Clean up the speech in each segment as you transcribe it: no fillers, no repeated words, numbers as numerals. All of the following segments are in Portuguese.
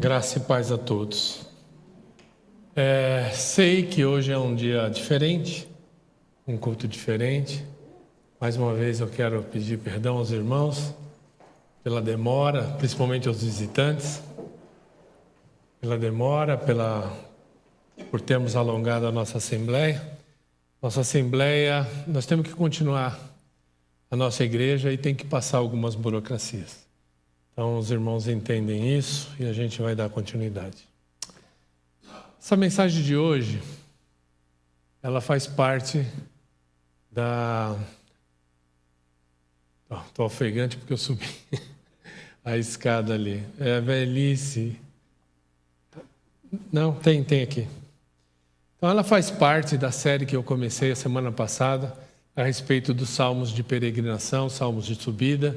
Graça e paz a todos. Sei que hoje é um dia diferente, um culto diferente. Mais uma vez eu quero pedir perdão aos irmãos pela demora, principalmente aos visitantes, pela demora, por termos alongado a nossa assembleia. Nossa assembleia, nós temos que continuar a nossa igreja e tem que passar algumas burocracias. Então, os irmãos entendem isso e a gente vai dar continuidade. Essa mensagem de hoje, ela faz parte da... Estou ofegante porque eu subi a escada ali. É a velhice. Não, tem aqui. Então, ela faz parte da série que eu comecei a semana passada a respeito dos salmos de peregrinação, salmos de subida.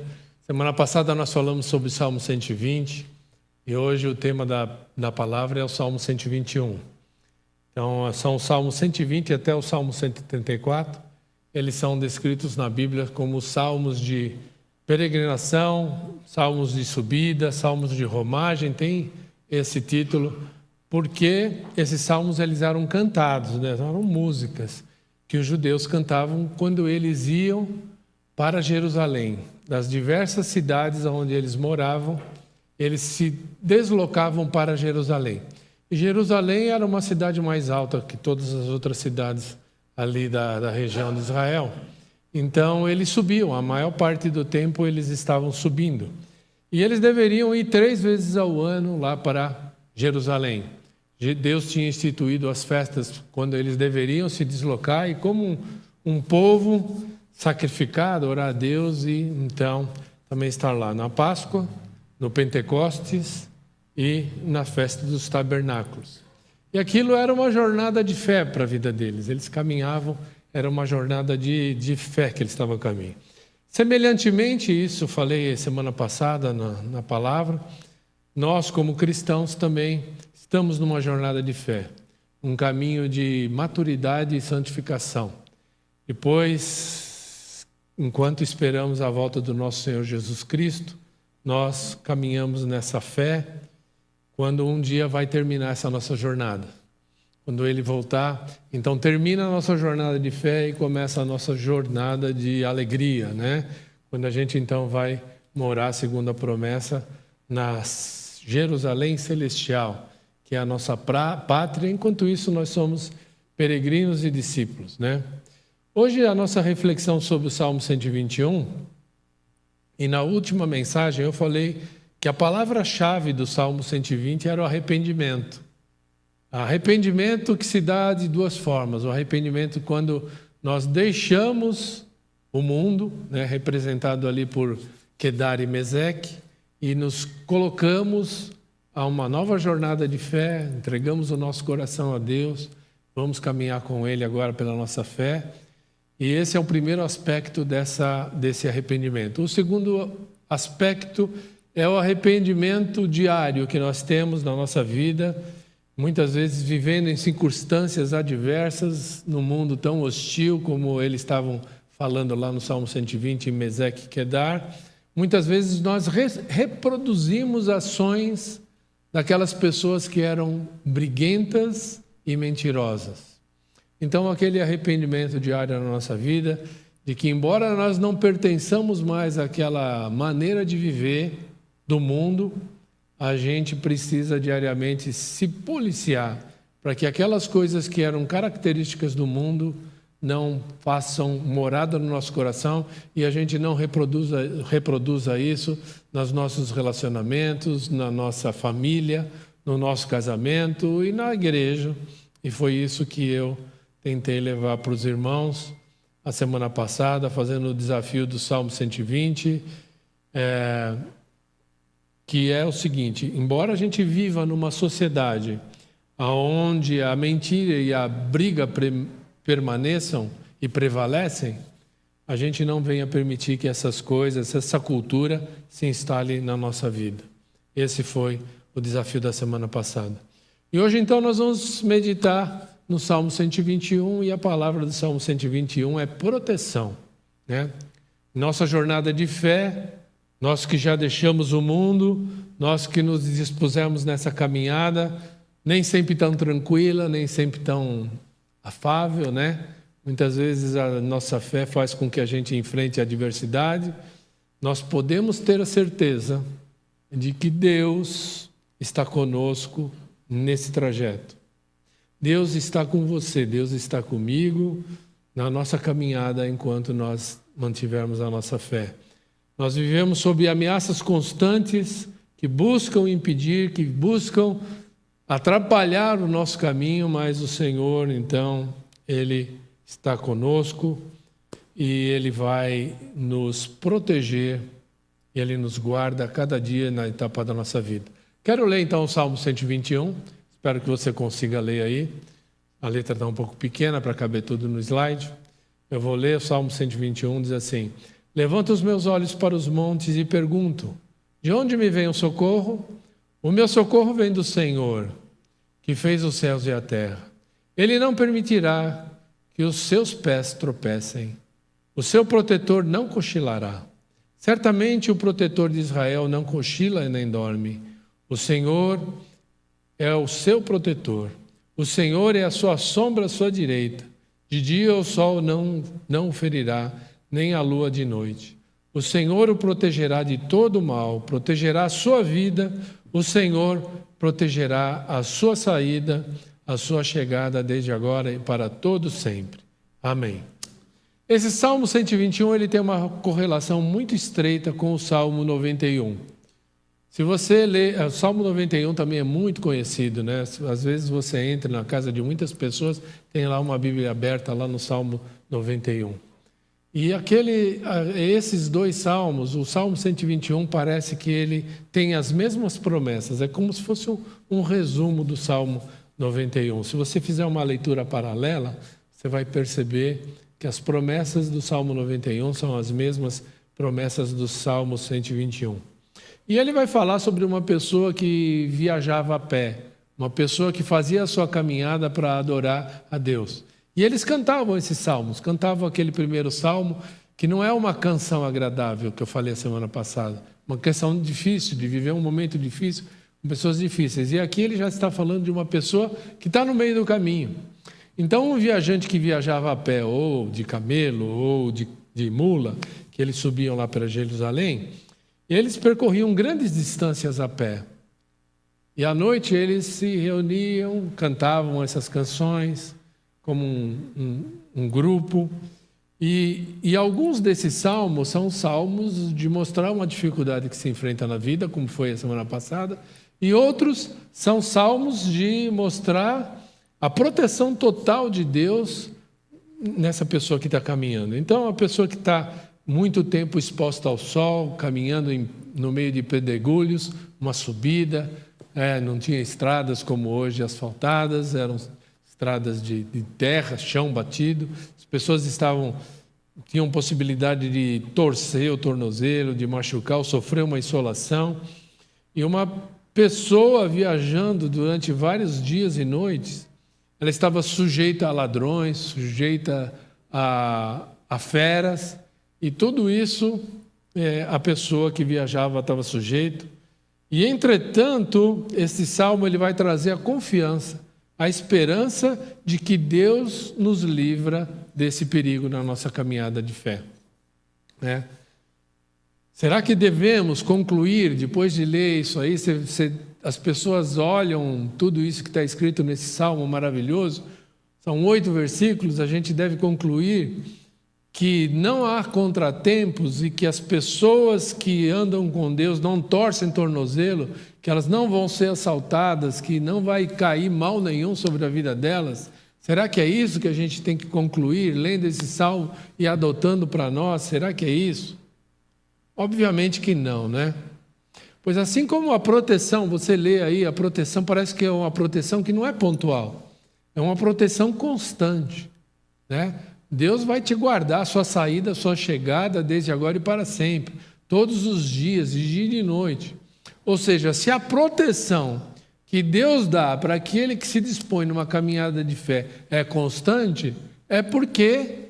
Semana passada nós falamos sobre o Salmo 120 e hoje o tema da palavra é o Salmo 121. Então, são o Salmo 120 até o Salmo 134. Eles são descritos na Bíblia como salmos de peregrinação, salmos de subida, salmos de romagem. Tem esse título porque esses salmos eles eram cantados, né? Eram músicas que os judeus cantavam quando eles iam para Jerusalém. Das diversas cidades onde eles moravam, eles se deslocavam para Jerusalém. E Jerusalém era uma cidade mais alta que todas as outras cidades ali da região de Israel. Então, eles subiam, a maior parte do tempo eles estavam subindo. E eles deveriam ir 3 vezes ao ano lá para Jerusalém. Deus tinha instituído as festas quando eles deveriam se deslocar e como um povo sacrificado, orar a Deus e então também estar lá na Páscoa, no Pentecostes e na festa dos tabernáculos. E aquilo era uma jornada de fé para a vida deles. Eles caminhavam, era uma jornada de fé que eles estavam caminhando. Semelhantemente, isso falei semana passada na palavra, nós como cristãos também estamos numa jornada de fé, um caminho de maturidade e santificação. Depois, enquanto esperamos a volta do nosso Senhor Jesus Cristo, nós caminhamos nessa fé quando um dia vai terminar essa nossa jornada. Quando Ele voltar, então termina a nossa jornada de fé e começa a nossa jornada de alegria, né? Quando a gente então vai morar, segundo a promessa, na Jerusalém Celestial, que é a nossa pátria. Enquanto isso, nós somos peregrinos e discípulos, né? Hoje a nossa reflexão sobre o Salmo 121, e na última mensagem eu falei que a palavra-chave do Salmo 120 era o arrependimento. Arrependimento que se dá de 2 formas. O arrependimento quando nós deixamos o mundo, né, representado ali por Quedar e Meseque, e nos colocamos a uma nova jornada de fé, entregamos o nosso coração a Deus, vamos caminhar com Ele agora pela nossa fé. E esse é o primeiro aspecto desse arrependimento. O segundo aspecto é o arrependimento diário que nós temos na nossa vida, muitas vezes vivendo em circunstâncias adversas, num mundo tão hostil como eles estavam falando lá no Salmo 120, em Meseque e Quedar. Muitas vezes nós reproduzimos ações daquelas pessoas que eram briguentas e mentirosas. Então, aquele arrependimento diário na nossa vida, de que embora nós não pertençamos mais àquela maneira de viver do mundo, a gente precisa diariamente se policiar para que aquelas coisas que eram características do mundo não façam morada no nosso coração e a gente não reproduza isso nos nossos relacionamentos, na nossa família, no nosso casamento e na igreja. E foi isso que eu tentei levar para os irmãos a semana passada, fazendo o desafio do Salmo 120, que é o seguinte: embora a gente viva numa sociedade onde a mentira e a briga permaneçam e prevalecem, a gente não venha permitir que essas coisas, essa cultura se instale na nossa vida. Esse foi o desafio da semana passada. E hoje então nós vamos meditar no Salmo 121, e a palavra do Salmo 121 é proteção, né? Nossa jornada de fé, Nós que já deixamos o mundo, nós que nos dispusemos nessa caminhada, nem sempre tão tranquila, nem sempre tão afável, né? Muitas vezes a nossa fé faz com que a gente enfrente a adversidade. Nós podemos ter a certeza de que Deus está conosco nesse trajeto. Deus está com você, Deus está comigo na nossa caminhada enquanto nós mantivermos a nossa fé. Nós vivemos sob ameaças constantes que buscam impedir, que buscam atrapalhar o nosso caminho, mas o Senhor, então, Ele está conosco e Ele vai nos proteger, Ele nos guarda a cada dia na etapa da nossa vida. Quero ler então o Salmo 121, espero que você consiga ler aí. A letra está um pouco pequena para caber tudo no slide. Eu vou ler o Salmo 121, diz assim: Levanto os meus olhos para os montes e pergunto, de onde me vem o socorro? O meu socorro vem do Senhor, que fez os céus e a terra. Ele não permitirá que os seus pés tropecem. O seu protetor não cochilará. Certamente o protetor de Israel não cochila nem dorme. O Senhor é o seu protetor. O Senhor é a sua sombra à sua direita. De dia o sol não o ferirá, nem a lua de noite. O Senhor o protegerá de todo mal, protegerá a sua vida. O Senhor protegerá a sua saída, a sua chegada desde agora e para todo sempre. Amém. Esse Salmo 121 ele tem uma correlação muito estreita com o Salmo 91. Se você ler, o Salmo 91 também é muito conhecido, né? Às vezes você entra na casa de muitas pessoas, tem lá uma Bíblia aberta lá no Salmo 91. E esses dois salmos, o Salmo 121 parece que ele tem as mesmas promessas, é como se fosse um resumo do Salmo 91. Se você fizer uma leitura paralela, você vai perceber que as promessas do Salmo 91 são as mesmas promessas do Salmo 121. E ele vai falar sobre uma pessoa que viajava a pé, uma pessoa que fazia a sua caminhada para adorar a Deus. E eles cantavam esses salmos, cantavam aquele primeiro salmo, que não é uma canção agradável, que eu falei a semana passada, uma canção difícil, de viver um momento difícil, com pessoas difíceis. E aqui ele já está falando de uma pessoa que está no meio do caminho. Então, um viajante que viajava a pé, ou de camelo, ou de mula, que eles subiam lá para Jerusalém, eles percorriam grandes distâncias a pé. E à noite eles se reuniam, cantavam essas canções, como um grupo, e alguns desses salmos são salmos de mostrar uma dificuldade que se enfrenta na vida, como foi a semana passada, e outros são salmos de mostrar a proteção total de Deus nessa pessoa que está caminhando. Então, a pessoa que está muito tempo exposta ao sol, caminhando no meio de pedregulhos, uma subida, não tinha estradas como hoje asfaltadas, eram estradas de terra, chão batido. As pessoas tinham possibilidade de torcer o tornozelo, de machucar, ou sofrer uma insolação. E uma pessoa viajando durante vários dias e noites, ela estava sujeita a ladrões, sujeita a feras, e tudo isso a pessoa que viajava estava sujeito. E, entretanto, esse salmo ele vai trazer a confiança, a esperança de que Deus nos livra desse perigo na nossa caminhada de fé. Será que devemos concluir, depois de ler isso aí, as pessoas olham tudo isso que está escrito nesse salmo maravilhoso, são 8 versículos, a gente deve concluir que não há contratempos e que as pessoas que andam com Deus não torcem tornozelo, que elas não vão ser assaltadas, que não vai cair mal nenhum sobre a vida delas? Será que é isso que a gente tem que concluir, lendo esse salmo e adotando para nós? Será que é isso? Obviamente que não, né? Pois assim como a proteção, você lê aí, a proteção parece que é uma proteção que não é pontual, é uma proteção constante, né? Deus vai te guardar a sua saída, a sua chegada, desde agora e para sempre, todos os dias, de dia e de noite. Ou seja, se a proteção que Deus dá para aquele que se dispõe numa caminhada de fé é constante, é porque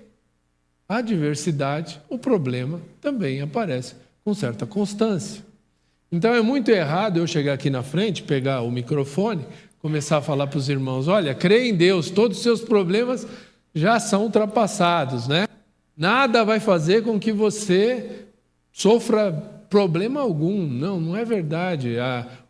a adversidade, o problema, também aparece com certa constância. Então é muito errado eu chegar aqui na frente, pegar o microfone, começar a falar para os irmãos: olha, crê em Deus, todos os seus problemas já são ultrapassados, né? Nada vai fazer com que você sofra problema algum. Não, não é verdade.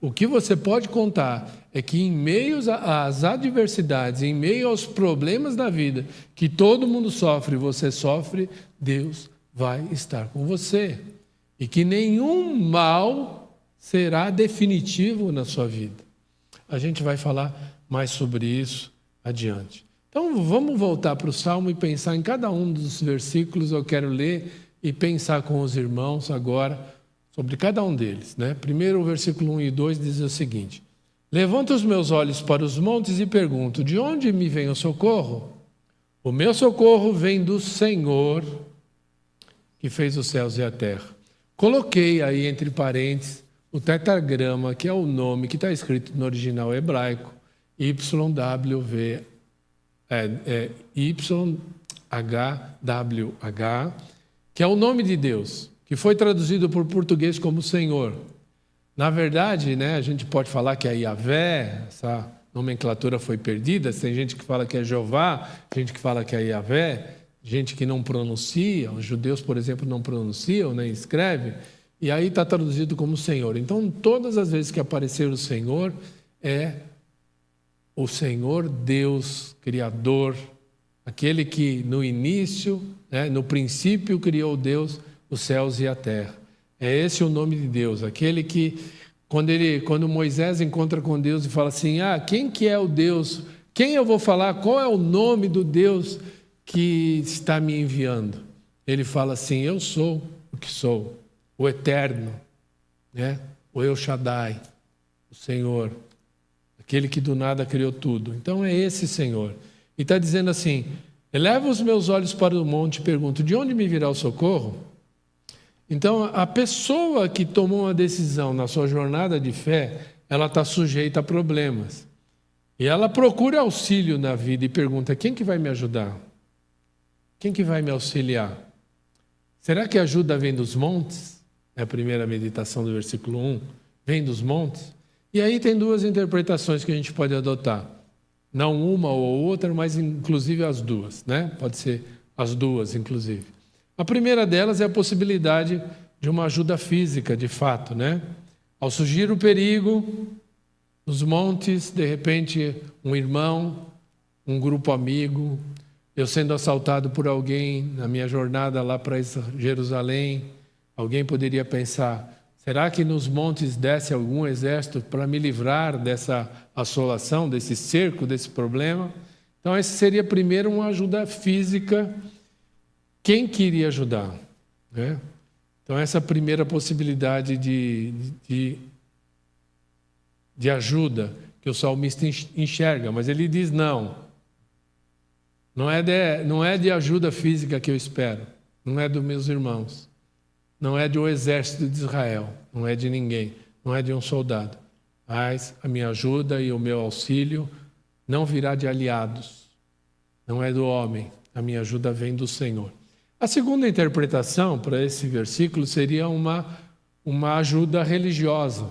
O que você pode contar é que em meio às adversidades, em meio aos problemas da vida, que todo mundo sofre, você sofre, Deus vai estar com você. E que nenhum mal será definitivo na sua vida. A gente vai falar mais sobre isso adiante. Então vamos voltar para o Salmo e pensar em cada um dos versículos. Eu quero ler e pensar com os irmãos agora sobre cada um deles, né? Primeiro, o versículo 1 e 2 diz o seguinte: levanto os meus olhos para os montes e pergunto: de onde me vem o socorro? O meu socorro vem do Senhor, que fez os céus e a terra. Coloquei aí entre parênteses o tetragrama, que é o nome que está escrito no original hebraico, YHWH, que é o nome de Deus, que foi traduzido por português como Senhor. Na verdade, né, a gente pode falar que é Yahvé, essa nomenclatura foi perdida. Tem gente que fala que é Jeová, gente que fala que é Yahvé, gente que não pronuncia. Os judeus, por exemplo, não pronunciam, nem escrevem. E aí está traduzido como Senhor. Então, todas as vezes que aparecer o Senhor, é o Senhor Deus, Criador, aquele que no início, né, no princípio criou Deus os céus e a terra. É esse o nome de Deus, aquele que, quando Moisés encontra com Deus e fala assim: quem que é o Deus? Quem eu vou falar? Qual é o nome do Deus que está me enviando? Ele fala assim: eu sou o que sou, o Eterno, né? O El Shaddai, o Senhor, aquele que do nada criou tudo. Então é esse Senhor. E está dizendo assim: eleva os meus olhos para o monte e pergunto: de onde me virá o socorro? Então, a pessoa que tomou uma decisão na sua jornada de fé, ela está sujeita a problemas. E ela procura auxílio na vida e pergunta: quem que vai me ajudar? Quem que vai me auxiliar? Será que a ajuda vem dos montes? É a primeira meditação do versículo 1. Vem dos montes? E aí tem duas interpretações que a gente pode adotar. Não uma ou outra, mas inclusive as duas, né? Pode ser as duas, inclusive. A primeira delas é a possibilidade de uma ajuda física, de fato, né? Ao surgir o perigo, nos montes, de repente, um irmão, um grupo amigo, eu sendo assaltado por alguém na minha jornada lá para Jerusalém, alguém poderia pensar: será que nos montes desce algum exército para me livrar dessa assolação, desse cerco, desse problema? Então, essa seria primeiro uma ajuda física. Quem queria ajudar? Né? Então, essa primeira possibilidade de ajuda que o salmista enxerga, mas ele diz: não é de ajuda física que eu espero, não é dos meus irmãos, não é do exército de Israel, não é de ninguém, não é de um soldado, mas a minha ajuda e o meu auxílio não virá de aliados, não é do homem, a minha ajuda vem do Senhor. A segunda interpretação para esse versículo seria uma ajuda religiosa.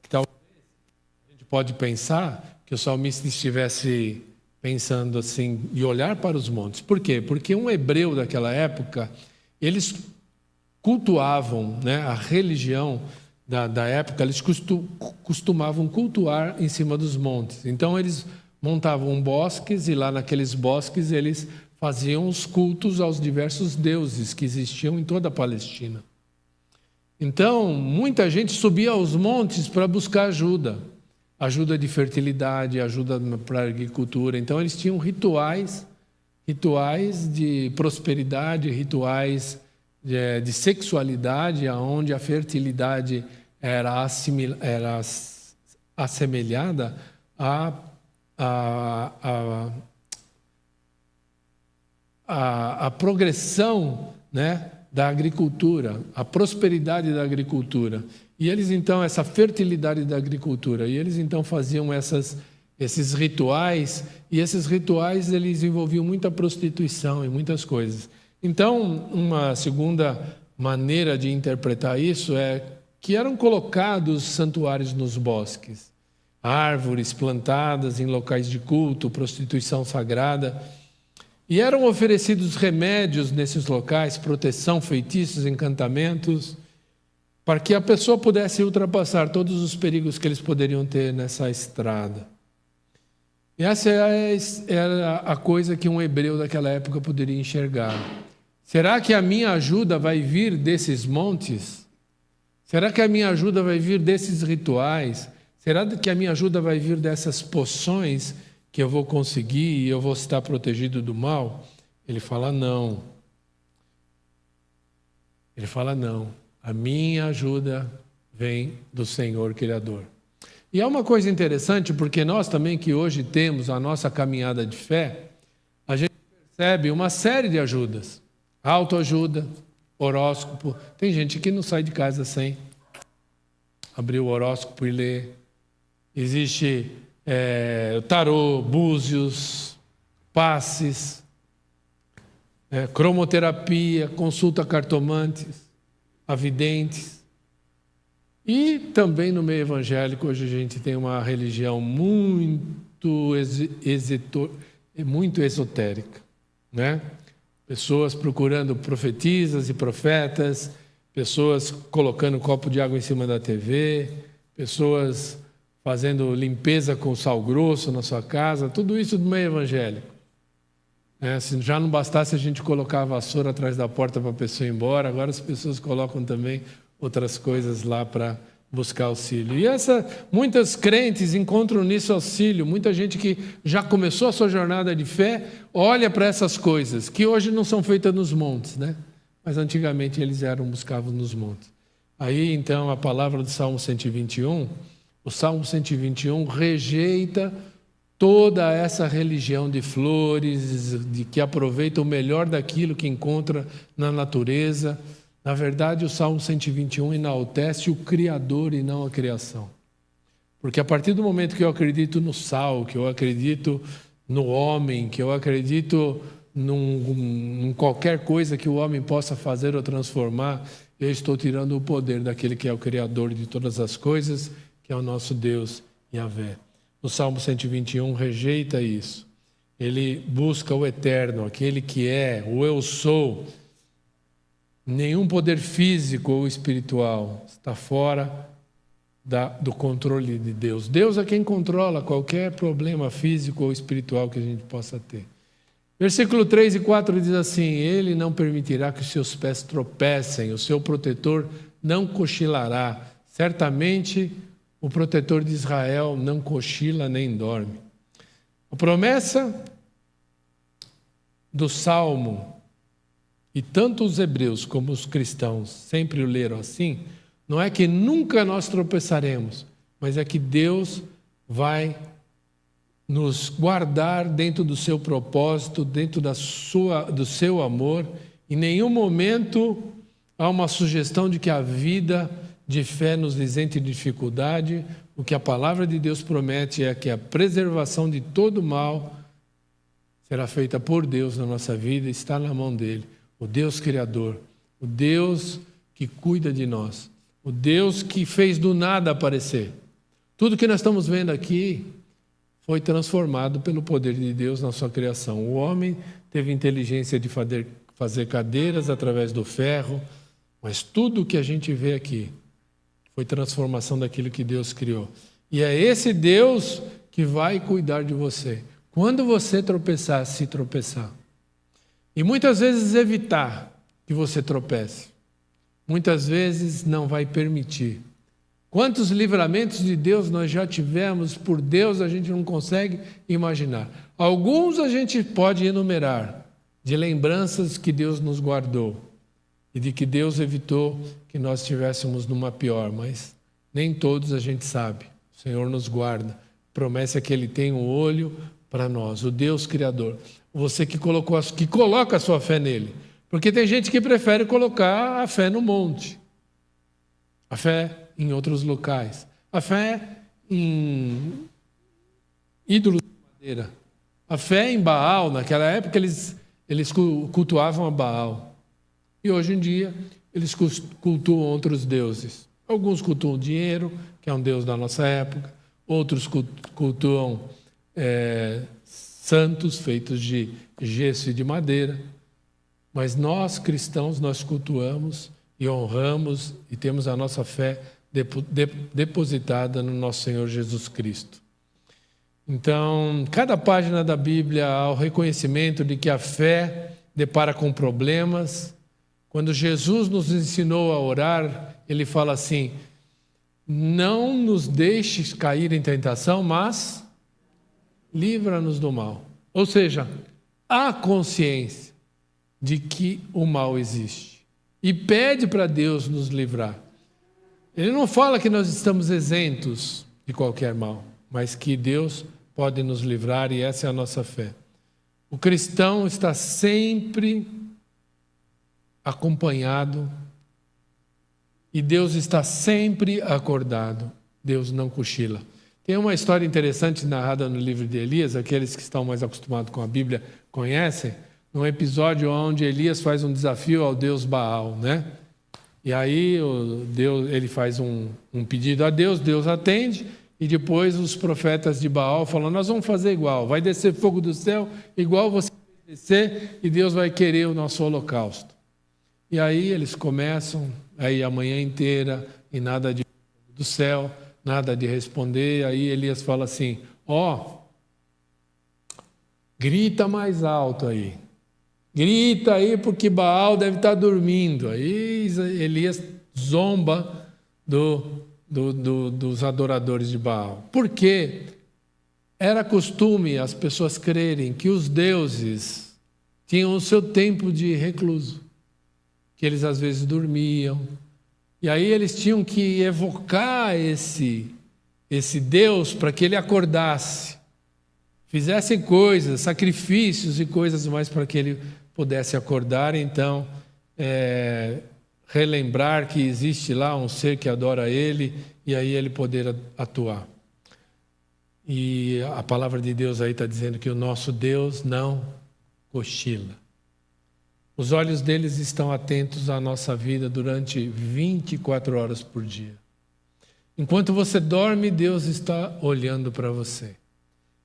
Talvez a gente pode pensar que o salmista estivesse pensando assim, e olhar para os montes. Por quê? Porque um hebreu daquela época, eles cultuavam, né, a religião da época, eles costumavam cultuar em cima dos montes. Então eles montavam bosques e lá naqueles bosques eles faziam os cultos aos diversos deuses que existiam em toda a Palestina. Então, muita gente subia aos montes para buscar ajuda de fertilidade, ajuda para a agricultura. Então, eles tinham rituais de prosperidade, rituais de sexualidade, onde a fertilidade era assemelhada a progressão, né, da agricultura, a prosperidade da agricultura. E eles então, essa fertilidade da agricultura, e eles então faziam esses rituais, e esses rituais eles envolviam muita prostituição e muitas coisas. Então, uma segunda maneira de interpretar isso é que eram colocados santuários nos bosques, árvores plantadas em locais de culto, prostituição sagrada, e eram oferecidos remédios nesses locais, proteção, feitiços, encantamentos, para que a pessoa pudesse ultrapassar todos os perigos que eles poderiam ter nessa estrada. E essa era a coisa que um hebreu daquela época poderia enxergar. Será que a minha ajuda vai vir desses montes? Será que a minha ajuda vai vir desses rituais? Será que a minha ajuda vai vir dessas poções que eu vou conseguir e eu vou estar protegido do mal? Ele fala não. Ele fala não. A minha ajuda vem do Senhor Criador. E é uma coisa interessante, porque nós também que hoje temos a nossa caminhada de fé, a gente percebe uma série de ajudas. Autoajuda, horóscopo. Tem gente que não sai de casa sem abrir o horóscopo e ler. Existe tarô, búzios, passes, cromoterapia, consulta cartomantes, avidentes. E também no meio evangélico, hoje a gente tem uma religião muito esotérica, né? Pessoas procurando profetisas e profetas, pessoas colocando um copo de água em cima da TV, pessoas fazendo limpeza com sal grosso na sua casa, tudo isso no meio evangélico. Se já não bastasse a gente colocar a vassoura atrás da porta para a pessoa ir embora, agora as pessoas colocam também outras coisas lá para buscar auxílio. E muitas crentes encontram nisso auxílio. Muita gente que já começou a sua jornada de fé olha para essas coisas, que hoje não são feitas nos montes, né? Mas antigamente eles buscavam nos montes. Aí então a palavra do Salmo 121, o Salmo 121 rejeita toda essa religião de flores, de que aproveita o melhor daquilo que encontra na natureza. Na verdade, o Salmo 121 enaltece o Criador e não a criação. Porque a partir do momento que eu acredito no sal, que eu acredito no homem, que eu acredito em qualquer coisa que o homem possa fazer ou transformar, eu estou tirando o poder daquele que é o Criador de todas as coisas, que é o nosso Deus Yahvé. O Salmo 121 rejeita isso. Ele busca o eterno, aquele que é, o eu sou. Nenhum poder físico ou espiritual está fora do controle de Deus. Deus é quem controla qualquer problema físico ou espiritual que a gente possa ter. Versículo 3 e 4 diz assim: Ele não permitirá que os seus pés tropecem, o seu protetor não cochilará. Certamente o protetor de Israel não cochila nem dorme. A promessa do Salmo, e tanto os hebreus como os cristãos sempre o leram assim, não é que nunca nós tropeçaremos, mas é que Deus vai nos guardar dentro do seu propósito, dentro do seu amor. Em nenhum momento há uma sugestão de que a vida de fé nos isente de dificuldade. O que a palavra de Deus promete é que a preservação de todo mal será feita por Deus na nossa vida, está na mão dele. O Deus Criador, o Deus que cuida de nós, o Deus que fez do nada aparecer. Tudo que nós estamos vendo aqui foi transformado pelo poder de Deus na sua criação. O homem teve inteligência de fazer cadeiras através do ferro, mas tudo o que a gente vê aqui foi transformação daquilo que Deus criou. E é esse Deus que vai cuidar de você. Quando você tropeçar, se tropeçar. E muitas vezes evitar que você tropece. Muitas vezes não vai permitir. Quantos livramentos de Deus nós já tivemos por Deus, a gente não consegue imaginar. Alguns a gente pode enumerar, de lembranças que Deus nos guardou e de que Deus evitou que nós estivéssemos numa pior, mas nem todos a gente sabe. O Senhor nos guarda. A promessa é que Ele tem um olho para nós, o Deus Criador. Você que coloca a sua fé nele. Porque tem gente que prefere colocar a fé no monte, a fé em outros locais, a fé em ídolos de madeira, a fé em Baal. Naquela época eles cultuavam a Baal. E hoje em dia eles cultuam outros deuses. Alguns cultuam o dinheiro, que é um deus da nossa época. Outros cultuam santos feitos de gesso e de madeira. Mas nós, cristãos, nós cultuamos e honramos e temos a nossa fé depositada no nosso Senhor Jesus Cristo. Então, cada página da Bíblia há o reconhecimento de que a fé depara com problemas. Quando Jesus nos ensinou a orar, ele fala assim: não nos deixes cair em tentação, mas livra-nos do mal. Ou seja, há consciência de que o mal existe e pede para Deus nos livrar. Ele não fala que nós estamos isentos de qualquer mal, mas que Deus pode nos livrar, e essa é a nossa fé. O cristão está sempre acompanhado e Deus está sempre acordado. Deus não cochila. Tem uma história interessante narrada no livro de Elias, aqueles que estão mais acostumados com a Bíblia conhecem, num episódio onde Elias faz um desafio ao deus Baal, né? E aí ele faz um pedido a Deus, Deus atende, e depois os profetas de Baal falam: nós vamos fazer igual, vai descer fogo do céu, igual você vai descer, e Deus vai querer o nosso holocausto. E aí eles começam, aí a manhã inteira, e nada de fogo do céu, nada de responder. Aí Elias fala assim: grita mais alto aí. Grita aí porque Baal deve estar dormindo. Aí Elias zomba dos adoradores de Baal. Por quê? Era costume as pessoas crerem que os deuses tinham o seu tempo de recluso, que eles às vezes dormiam. E aí eles tinham que evocar esse Deus para que ele acordasse, fizessem coisas, sacrifícios e coisas mais para que ele pudesse acordar. Então, relembrar que existe lá um ser que adora ele, e aí ele poder atuar. E a palavra de Deus aí está dizendo que o nosso Deus não cochila. Os olhos deles estão atentos à nossa vida durante 24 horas por dia. Enquanto você dorme, Deus está olhando para você.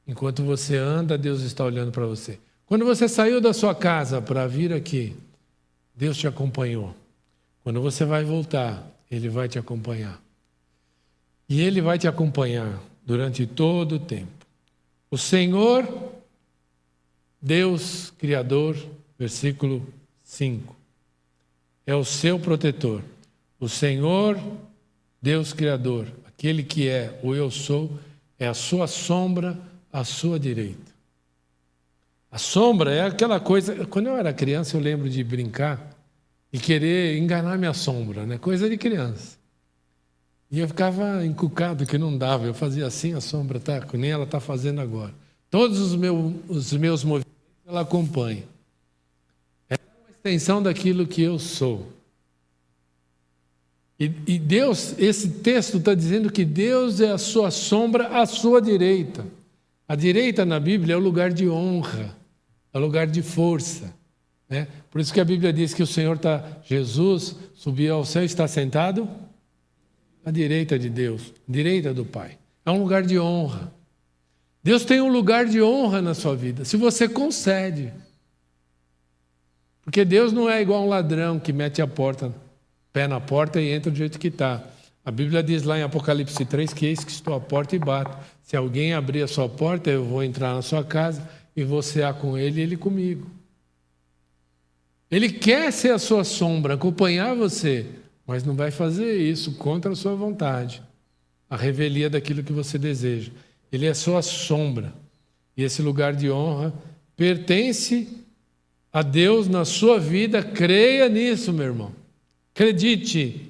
Enquanto você anda, Deus está olhando para você. Quando você saiu da sua casa para vir aqui, Deus te acompanhou. Quando você vai voltar, Ele vai te acompanhar. E Ele vai te acompanhar durante todo o tempo. O Senhor, Deus Criador, versículo 5, é o seu protetor. O Senhor, Deus Criador, aquele que é o Eu Sou, é a sua sombra à sua direita. A sombra é aquela coisa... Quando eu era criança, eu lembro de brincar e querer enganar minha sombra, né? Coisa de criança. E eu ficava encucado que não dava. Eu fazia assim, a sombra tá, nem ela está fazendo agora. Todos os meus movimentos ela acompanha. É uma extensão daquilo que eu sou. E Deus, esse texto está dizendo que Deus é a sua sombra à sua direita. A direita na Bíblia é o lugar de honra, é o lugar de força, né? Por isso que a Bíblia diz que o Senhor Jesus subiu ao céu e está sentado à direita de Deus, direita do Pai. É um lugar de honra. Deus tem um lugar de honra na sua vida, se você concede. Porque Deus não é igual um ladrão que mete pé na porta e entra do jeito que está. A Bíblia diz lá em Apocalipse 3 que eis que estou à porta e bato. Se alguém abrir a sua porta, eu vou entrar na sua casa e vou cear com ele e ele comigo. Ele quer ser a sua sombra, acompanhar você, mas não vai fazer isso contra a sua vontade, a revelia daquilo que você deseja. Ele é a sua sombra. E esse lugar de honra pertence a Deus na sua vida. Creia nisso, meu irmão. Acredite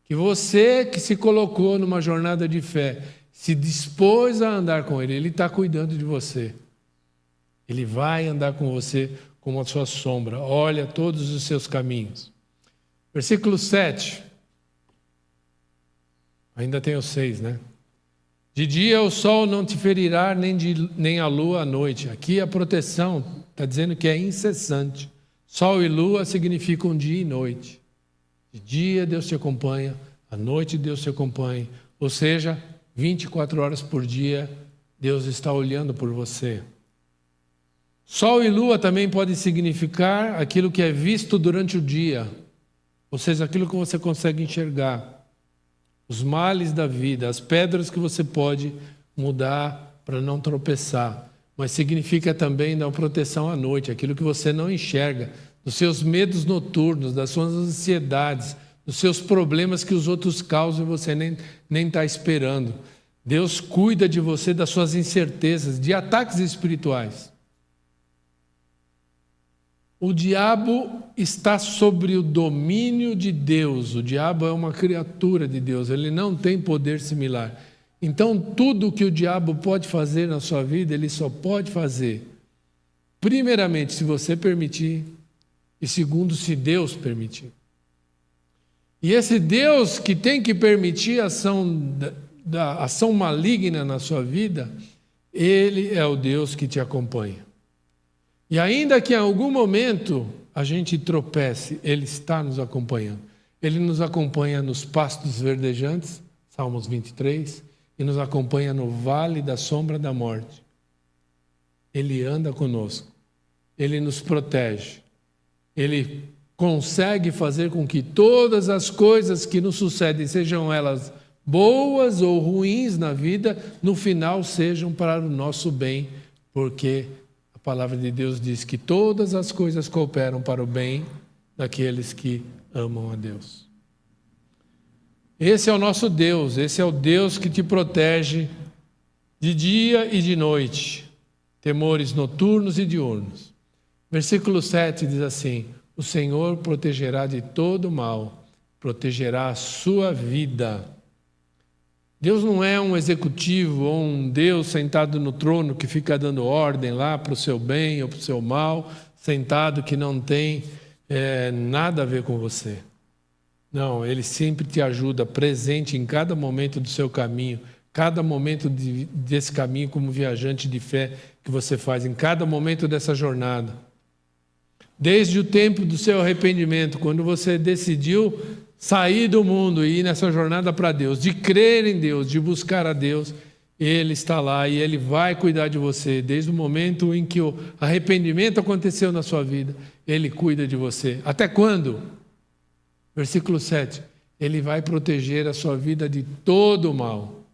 que você que se colocou numa jornada de fé, se dispôs a andar com Ele, Ele está cuidando de você. Ele vai andar com você como a sua sombra. Olha todos os seus caminhos. Versículo 7. Ainda tem o 6, né? De dia o sol não te ferirá, nem a lua à noite. Aqui a proteção está dizendo que é incessante. Sol e lua significam dia e noite. De dia Deus te acompanha, à noite Deus te acompanha. Ou seja, 24 horas por dia Deus está olhando por você. Sol e lua também podem significar aquilo que é visto durante o dia, ou seja, aquilo que você consegue enxergar. Os males da vida, as pedras que você pode mudar para não tropeçar. Mas significa também dar proteção à noite, aquilo que você não enxerga, dos seus medos noturnos, das suas ansiedades, dos seus problemas que os outros causam e você nem está esperando. Deus cuida de você, das suas incertezas, de ataques espirituais. O diabo está sobre o domínio de Deus. O diabo é uma criatura de Deus, ele não tem poder similar. Então, tudo que o diabo pode fazer na sua vida, ele só pode fazer, primeiramente, se você permitir, e segundo, se Deus permitir. E esse Deus que tem que permitir a ação maligna na sua vida, ele é o Deus que te acompanha. E ainda que em algum momento a gente tropece, ele está nos acompanhando. Ele nos acompanha nos pastos verdejantes, Salmos 23, e nos acompanha no vale da sombra da morte. Ele anda conosco, ele nos protege, ele consegue fazer com que todas as coisas que nos sucedem, sejam elas boas ou ruins na vida, no final sejam para o nosso bem, porque a palavra de Deus diz que todas as coisas cooperam para o bem daqueles que amam a Deus. Esse é o nosso Deus, esse é o Deus que te protege de dia e de noite, temores noturnos e diurnos. Versículo 7 diz assim: o Senhor protegerá de todo mal, protegerá a sua vida. Deus não é um executivo ou um Deus sentado no trono que fica dando ordem lá para o seu bem ou para o seu mal, sentado que não tem nada a ver com você. Não, Ele sempre te ajuda, presente em cada momento do seu caminho, cada momento desse caminho como viajante de fé que você faz, em cada momento dessa jornada. Desde o tempo do seu arrependimento, quando você decidiu sair do mundo e ir nessa jornada para Deus, de crer em Deus, de buscar a Deus, Ele está lá e Ele vai cuidar de você. Desde o momento em que o arrependimento aconteceu na sua vida, Ele cuida de você. Até quando? Versículo 7. Ele vai proteger a sua vida de todo o mal.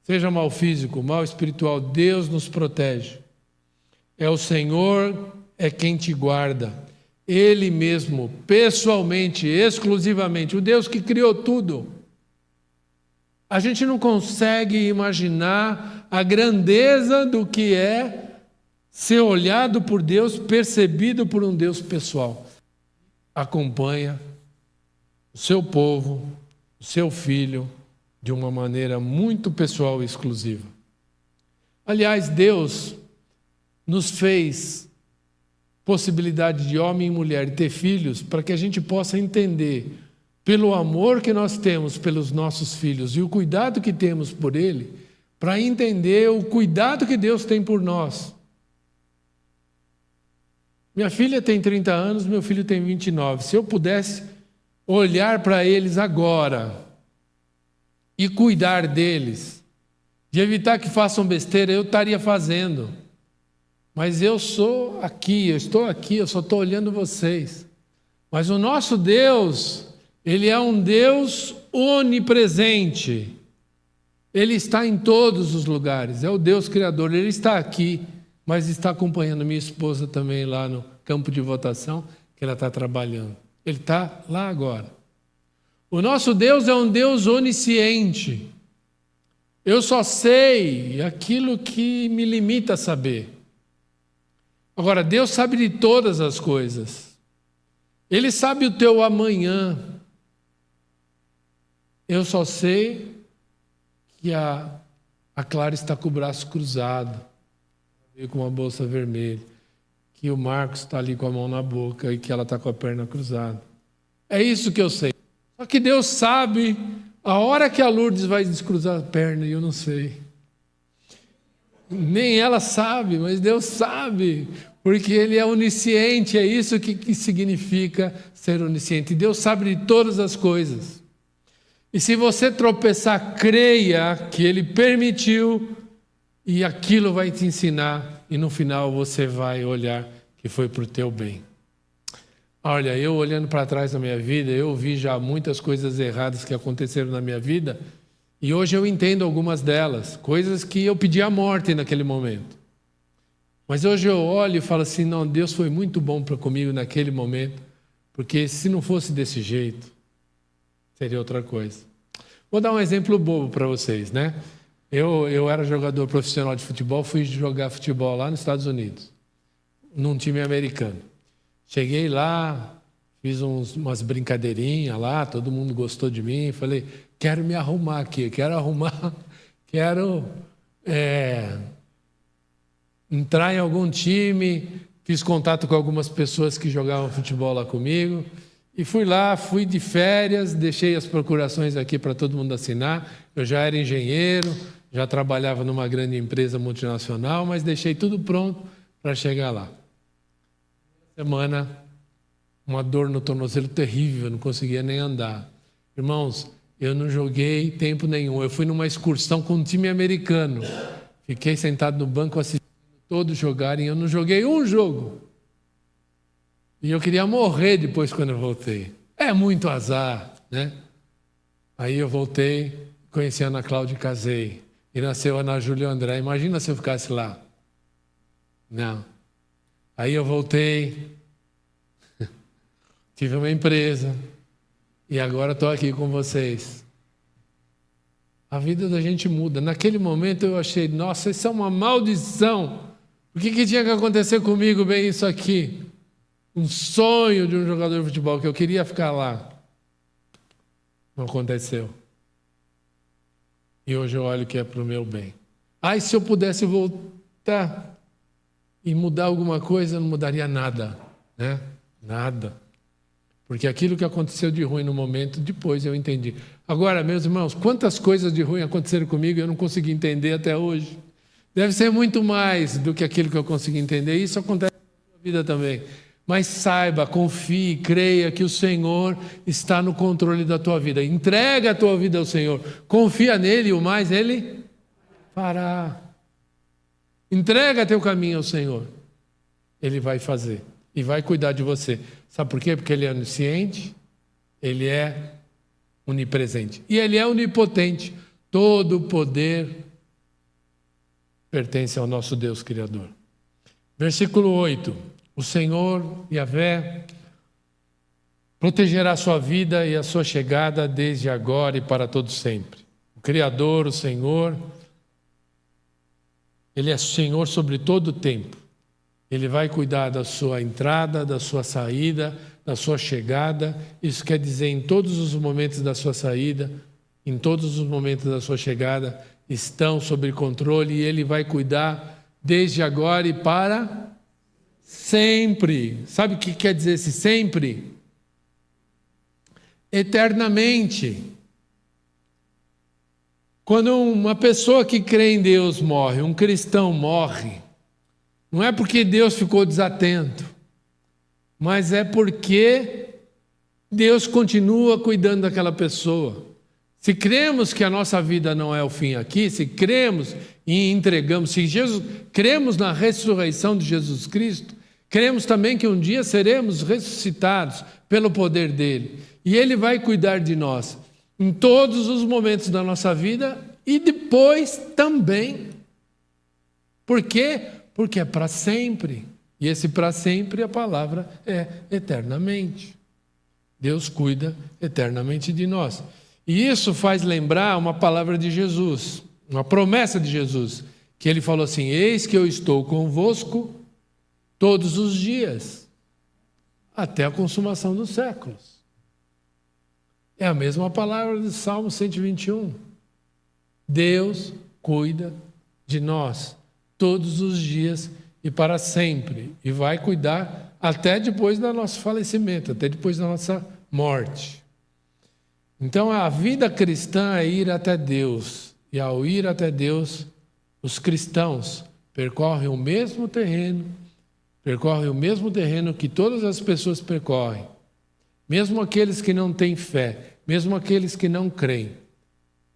Seja mal físico, mal espiritual, Deus nos protege. É o Senhor, é quem te guarda. Ele mesmo, pessoalmente, exclusivamente, o Deus que criou tudo. A gente não consegue imaginar a grandeza do que é ser olhado por Deus, percebido por um Deus pessoal. Acompanha o seu povo, o seu filho, de uma maneira muito pessoal e exclusiva. Aliás, Deus nos fez possibilidade de homem e mulher ter filhos para que a gente possa entender, pelo amor que nós temos pelos nossos filhos e o cuidado que temos por ele, para entender o cuidado que Deus tem por nós. Minha filha tem 30 anos, meu filho tem 29. Se eu pudesse olhar para eles agora e cuidar deles, de evitar que façam besteira, eu estaria fazendo. Mas eu estou aqui, eu só estou olhando vocês. Mas o nosso Deus, Ele é um Deus onipresente. Ele está em todos os lugares, é o Deus Criador. Ele está aqui, mas está acompanhando minha esposa também lá no campo de votação, que ela está trabalhando. Ele está lá agora. O nosso Deus é um Deus onisciente. Eu só sei aquilo que me limita a saber. Agora, Deus sabe de todas as coisas. Ele sabe o teu amanhã. Eu só sei que a Clara está com o braço cruzado, com uma bolsa vermelha, que o Marcos está ali com a mão na boca e que ela está com a perna cruzada. É isso que eu sei. Só que Deus sabe a hora que a Lourdes vai descruzar a perna e eu não sei. Nem ela sabe, mas Deus sabe, porque Ele é onisciente, é isso que significa ser onisciente. Deus sabe de todas as coisas. E se você tropeçar, creia que Ele permitiu e aquilo vai te ensinar e no final você vai olhar que foi para o teu bem. Olha, eu olhando para trás na minha vida, eu vi já muitas coisas erradas que aconteceram na minha vida e hoje eu entendo algumas delas, coisas que eu pedi a morte naquele momento. Mas hoje eu olho e falo assim, não, Deus foi muito bom comigo naquele momento, porque se não fosse desse jeito, seria outra coisa. Vou dar um exemplo bobo para vocês, né? Eu era jogador profissional de futebol, fui jogar futebol lá nos Estados Unidos, num time americano. Cheguei lá, fiz umas brincadeirinhas lá, todo mundo gostou de mim, falei, quero me arrumar aqui, quero entrar em algum time, fiz contato com algumas pessoas que jogavam futebol lá comigo, e fui lá, fui de férias, deixei as procurações aqui para todo mundo assinar, eu já era engenheiro, já trabalhava numa grande empresa multinacional, mas deixei tudo pronto para chegar lá. Semana, uma dor no tornozelo terrível, não conseguia nem andar. Irmãos, eu não joguei tempo nenhum, eu fui numa excursão com um time americano, fiquei sentado no banco assistindo todos jogarem, eu não joguei um jogo. E eu queria morrer depois quando eu voltei. É muito azar, né? Aí eu voltei, conheci a Ana Cláudia e casei. E nasceu a Ana Júlia e o André. Imagina se eu ficasse lá. Não. Aí eu voltei, tive uma empresa e agora estou aqui com vocês. A vida da gente muda. Naquele momento eu achei, nossa, isso é uma maldição. Por que tinha que acontecer comigo bem isso aqui? Um sonho de um jogador de futebol que eu queria ficar lá. Não aconteceu. E hoje eu olho que é para o meu bem. Ai, se eu pudesse voltar e mudar alguma coisa, não mudaria nada, né? Nada. Porque aquilo que aconteceu de ruim no momento, depois eu entendi. Agora, meus irmãos, quantas coisas de ruim aconteceram comigo e eu não consegui entender até hoje? Deve ser muito mais do que aquilo que eu consegui entender. Isso acontece na sua vida também. Mas saiba, confie, creia que o Senhor está no controle da tua vida. Entrega a tua vida ao Senhor. Confia nele e o mais Ele fará. Entrega teu caminho ao Senhor. Ele vai fazer e vai cuidar de você. Sabe por quê? Porque Ele é onisciente, Ele é onipresente e Ele é onipotente. Todo o poder pertence ao nosso Deus Criador. Versículo 8. O Senhor, Yahvé, protegerá a sua vida e a sua chegada desde agora e para todo sempre. O Criador, o Senhor, Ele é Senhor sobre todo o tempo. Ele vai cuidar da sua entrada, da sua saída, da sua chegada. Isso quer dizer, em todos os momentos da sua saída, em todos os momentos da sua chegada, estão sob controle e Ele vai cuidar desde agora e para sempre. Sabe o que quer dizer esse sempre? Eternamente. Quando uma pessoa que crê em Deus morre, um cristão morre, não é porque Deus ficou desatento, mas é porque Deus continua cuidando daquela pessoa. Se cremos que a nossa vida não é o fim aqui, se cremos e entregamos, se cremos na ressurreição de Jesus Cristo, cremos também que um dia seremos ressuscitados pelo poder dele. E ele vai cuidar de nós em todos os momentos da nossa vida e depois também. Por quê? Porque é para sempre. E esse para sempre, a palavra é eternamente. Deus cuida eternamente de nós. E isso faz lembrar uma palavra de Jesus, uma promessa de Jesus, que ele falou assim: eis que eu estou convosco todos os dias, até a consumação dos séculos. É a mesma palavra do Salmo 121. Deus cuida de nós todos os dias e para sempre, e vai cuidar até depois do nosso falecimento, até depois da nossa morte. Então a vida cristã é ir até Deus, e ao ir até Deus, Os cristãos percorrem o mesmo terreno que todas as pessoas percorrem. Mesmo aqueles que não têm fé, mesmo aqueles que não creem,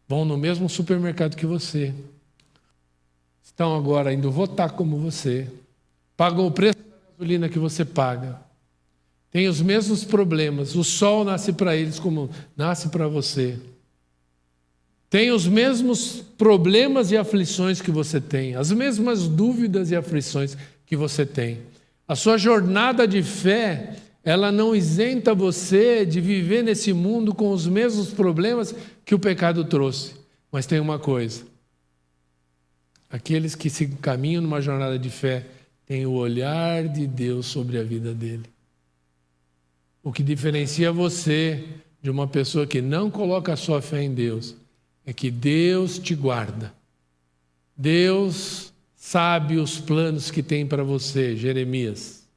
vão no mesmo supermercado que você. Estão agora indo votar como você. Pagam o preço da gasolina que você paga. Têm os mesmos problemas. O sol nasce para eles como nasce para você. Tem os mesmos problemas e aflições que você tem. As mesmas dúvidas e aflições que você tem. A sua jornada de fé, ela não isenta você de viver nesse mundo com os mesmos problemas que o pecado trouxe. Mas tem uma coisa. Aqueles que se caminham numa jornada de fé têm o olhar de Deus sobre a vida dele. O que diferencia você de uma pessoa que não coloca a sua fé em Deus é que Deus te guarda. Deus sabe os planos que tem para você, Jeremias.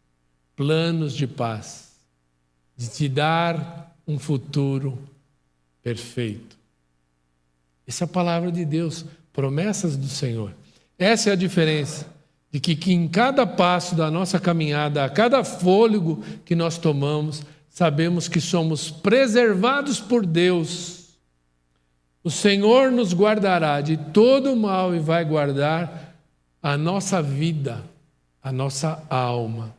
Planos de paz, de te dar um futuro perfeito. Essa é a palavra de Deus, promessas do Senhor. Essa é a diferença, de que em cada passo da nossa caminhada, a cada fôlego que nós tomamos, sabemos que somos preservados por Deus. O Senhor nos guardará de todo mal e vai guardar a nossa vida, a nossa alma.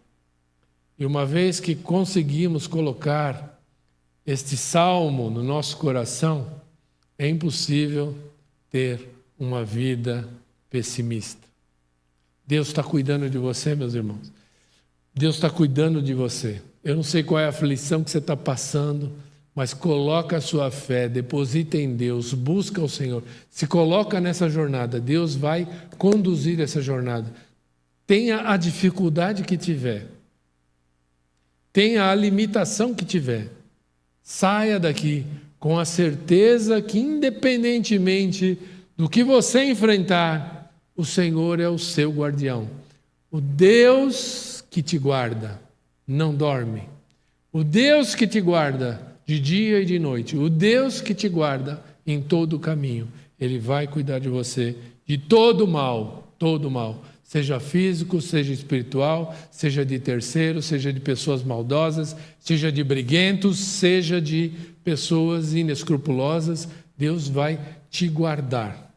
E uma vez que conseguimos colocar este salmo no nosso coração, é impossível ter uma vida pessimista. Deus está cuidando de você, meus irmãos. Deus está cuidando de você. Eu não sei qual é a aflição que você está passando, mas coloca a sua fé, deposita em Deus, busca o Senhor. Se coloca nessa jornada, Deus vai conduzir essa jornada. Tenha a dificuldade que tiver. Tenha a limitação que tiver. Saia daqui com a certeza que, independentemente do que você enfrentar, o Senhor é o seu guardião. O Deus que te guarda não dorme. O Deus que te guarda de dia e de noite. O Deus que te guarda em todo o caminho. Ele vai cuidar de você de todo mal, todo mal. Seja físico, seja espiritual, seja de terceiros, seja de pessoas maldosas, seja de briguentos, seja de pessoas inescrupulosas. Deus vai te guardar.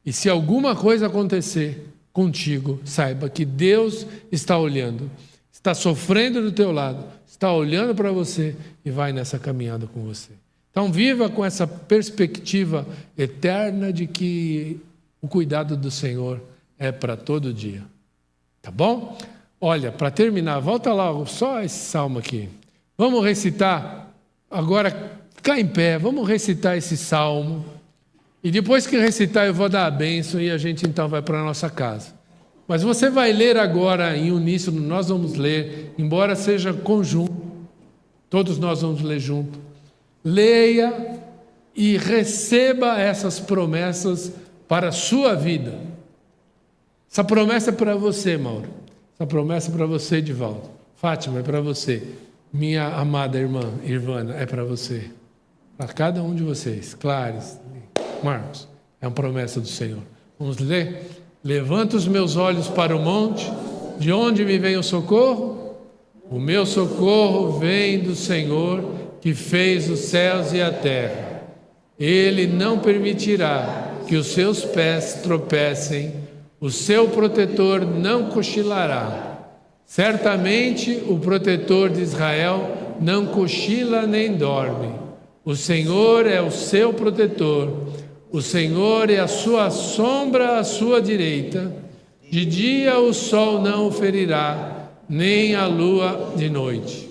E se alguma coisa acontecer contigo, saiba que Deus está olhando, está sofrendo do teu lado, está olhando para você e vai nessa caminhada com você. Então viva com essa perspectiva eterna de que o cuidado do Senhor é para todo dia. Tá bom? Olha, para terminar, volta lá só esse salmo aqui. Vamos recitar, agora ficar em pé, vamos recitar esse salmo. E depois que recitar eu vou dar a bênção e a gente então vai para a nossa casa. Mas você vai ler agora em uníssono, nós vamos ler, embora seja conjunto, todos nós vamos ler junto. Leia e receba essas promessas para a sua vida. Essa promessa é para você, Mauro. Essa promessa é para você, Edivaldo. Fátima, é para você. Minha amada irmã, Irvana, é para você. Para cada um de vocês. Clares, Marcos, é uma promessa do Senhor. Vamos ler? Levanto os meus olhos para o monte, de onde me vem o socorro? O meu socorro vem do Senhor, que fez os céus e a terra. Ele não permitirá que os seus pés tropecem, o seu protetor não cochilará. Certamente o protetor de Israel não cochila nem dorme. O Senhor é o seu protetor. O Senhor é a sua sombra à sua direita. De dia o sol não o ferirá, nem a lua de noite.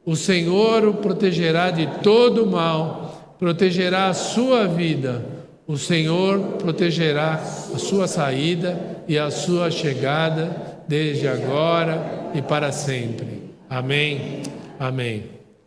O Senhor o protegerá de todo mal, protegerá a sua vida. O Senhor protegerá a sua saída e a sua chegada, desde agora e para sempre. Amém. Amém.